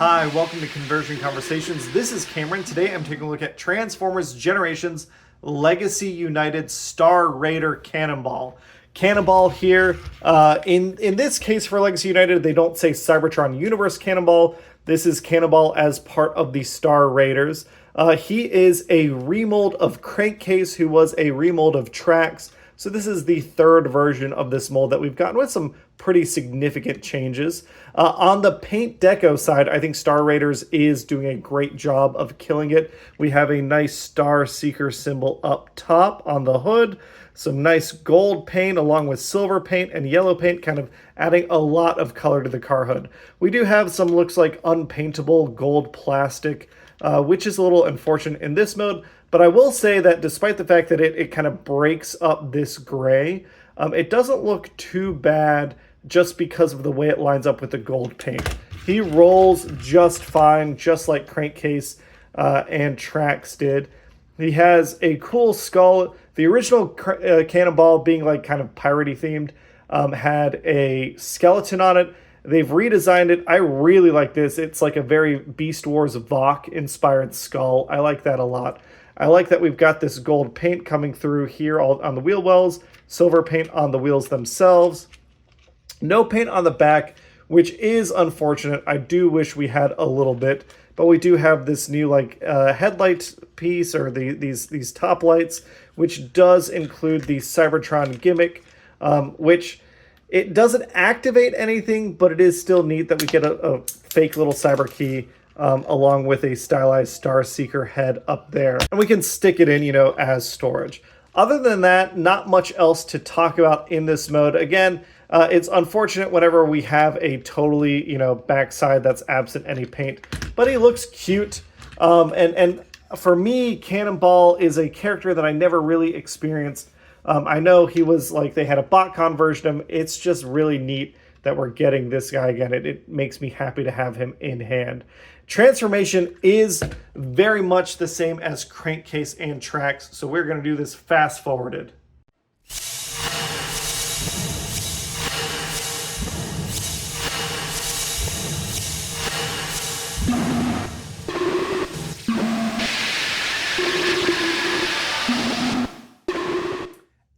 Hi, welcome to Conversion Conversations. This is Cameron. Today I'm taking a look at Transformers Generations Legacy United Star Raider Cannonball. Cannonball here. In this case for Legacy United, they don't say Cybertron Universe Cannonball. This is Cannonball as part of the Star Raiders. He is a remold of Crankcase, who was a remold of Trax. So this is the third version of this mold that we've gotten with some pretty significant changes. On the paint deco side, I think Star Raiders is doing a great job of killing it. We have a nice Star Seeker symbol up top on the hood, some nice gold paint along with silver paint and yellow paint, kind of adding a lot of color to the car hood. We do have some looks like unpaintable gold plastic, which is a little unfortunate in this mode. But I will say that despite the fact that it kind of breaks up this gray, it doesn't look too bad just because of the way it lines up with the gold paint. He rolls just fine, just like Crankcase and Trax did. He has a cool skull. The original Cannonball, being like kind of piratey themed, had a skeleton on it. They've redesigned it. I really like this. It's like a very Beast Wars Vok inspired skull. I like that a lot. I like that we've got this gold paint coming through here all on the wheel wells, silver paint on the wheels themselves. No paint on the back, which is unfortunate. I do wish we had a little bit, but we do have this new like headlight piece, or these top lights, which does include the Cybertron gimmick, which it doesn't activate anything, but it is still neat that we get a fake little cyber key along with a stylized Star Seeker head up there. And we can stick it in, as storage. Other than that, not much else to talk about in this mode. Again, it's unfortunate whenever we have a totally, backside that's absent any paint, but he looks cute. And for me, Cannonball is a character that I never really experienced. I know he was like, they had a BotCon version of him. It's just really neat that we're getting this guy again. It makes me happy to have him in hand. Transformation is very much the same as Crankcase and Trax, so we're going to do this fast forwarded.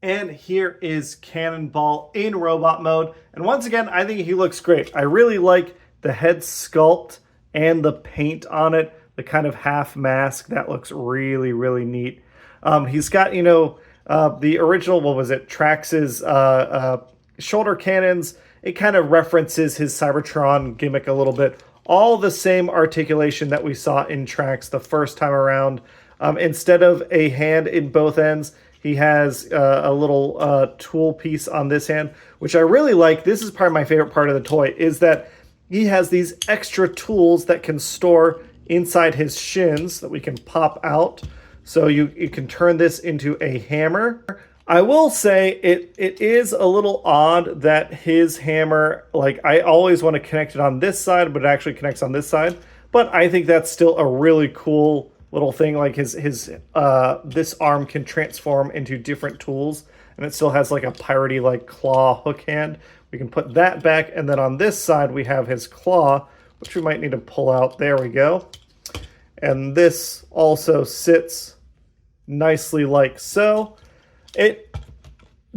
And here is Cannonball in robot mode. And once again, I think he looks great. I really like the head sculpt and the paint on it, the kind of half mask. That looks really, really neat. He's got, the original, what was it, Trax's shoulder cannons. It kind of references his Cybertron gimmick a little bit. All the same articulation that we saw in Trax the first time around. Instead of a hand in both ends, he has a little tool piece on this hand, which I really like. This is probably my favorite part of the toy, is that he has these extra tools that can store inside his shins that we can pop out. So you can turn this into a hammer. I will say it is a little odd that his hammer, like I always want to connect it on this side, but it actually connects on this side. But I think that's still a really cool little thing. Like this arm can transform into different tools, and it still has like a piratey like claw hook hand. We can put that back, and then on this side we have his claw, which we might need to pull out. There we go. And this also sits nicely like so. It,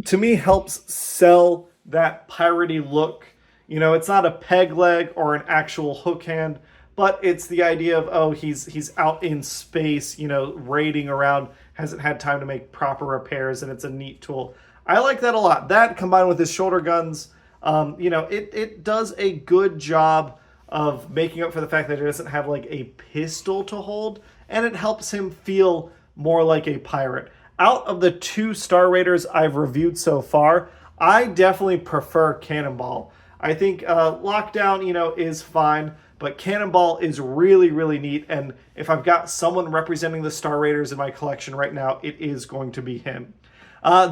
to me, helps sell that piratey look. It's not a peg leg or an actual hook hand, but it's the idea of, oh, he's out in space, raiding around, hasn't had time to make proper repairs, and it's a neat tool. I like that a lot. That combined with his shoulder guns, it does a good job of making up for the fact that it doesn't have like a pistol to hold, and it helps him feel more like a pirate. Out of the two Star Raiders I've reviewed so far, I definitely prefer Cannonball. I think Lockdown, is fine, but Cannonball is really, really neat, and if I've got someone representing the Star Raiders in my collection right now, it is going to be him.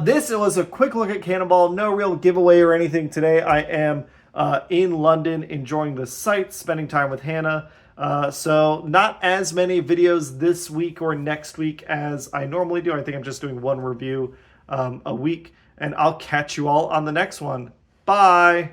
This was a quick look at Cannonball. No real giveaway or anything today. I am in London enjoying the sights, spending time with Hannah. So not as many videos this week or next week as I normally do. I think I'm just doing one review a week, and I'll catch you all on the next one. Bye!